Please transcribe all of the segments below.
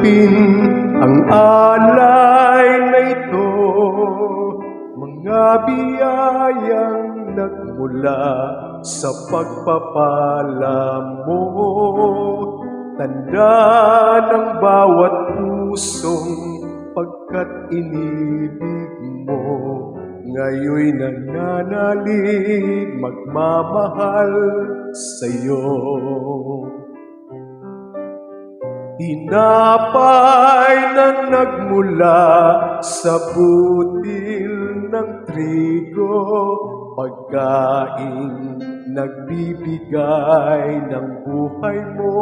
tanggapin ang alay na ito, mga biyayang nagmula sa pagpapala mo. Tanda ng bawat pusong pagkat inibig mo, ngayon'y nananalig magmamahal sa'yo. Tinapay na nagmula sa butil ng trigo, pagkain nagbibigay ng buhay mo.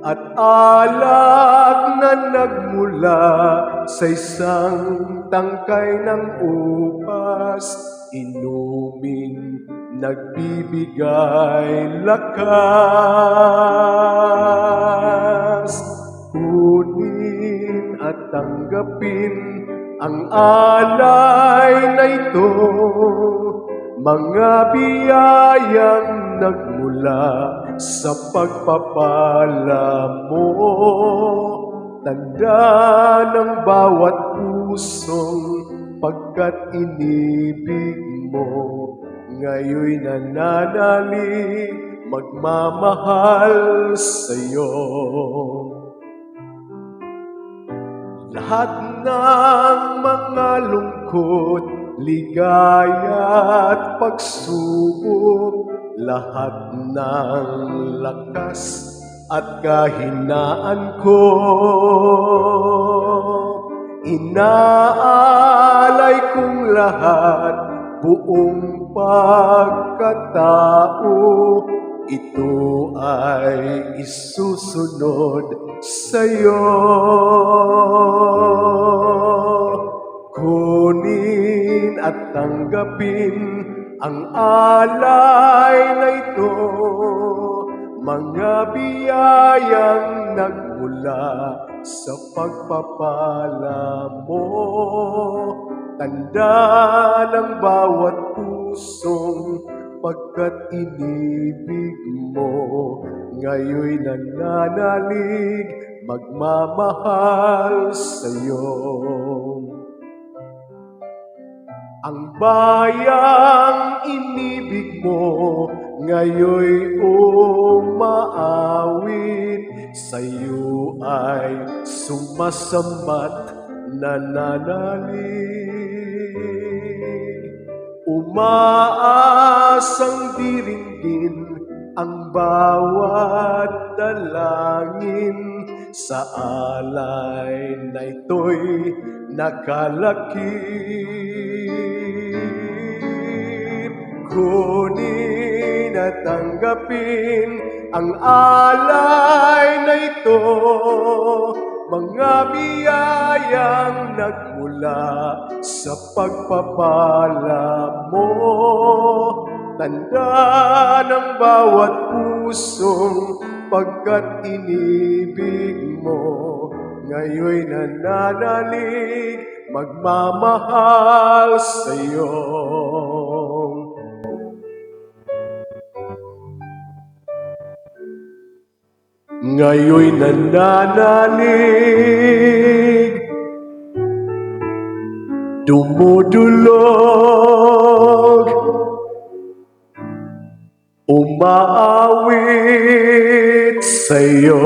At alak na nagmula sa isang tangkay ng upas, inuming nagbibigay lakas. Kunin at tanggapin ang alay na ito, mga biyayang nagmula sa pagpapala mo. Tanda ng bawat pusong pagkat inibig mo, ngayon'y nananalig magmamahal sa'yo. Lahat ng mga lungkot, ligaya at pagsubok, lahat ng lakas at kahinaan ko, inaalay kong lahat, buong pagkatao, ito ay isusunod sa'yo. Kunin at tanggapin ang alay na ito, mga biyayang nagmula sa pagpapala mo. Tanda ng bawat pusong pagkat inibig mo, ngayon'y nananalig magmamahal sa'yo. Ang bayang inibig mo, ngayon'y umaawit, sa'yo ay sumasambat nananalig. Umaasang diringgin ang bawat dalangin, sa alay na ito'y nakalakip. Kunin at tanggapin ang alay na ito, mga biyayang nagmula sa pagpapala mo. Tanda ng bawat pusong pagkat inibig mo, ngayon'y nananalig magmamahal sa'yo. Ngayon'y nananalig, dumudulog, umaawit sa'yo.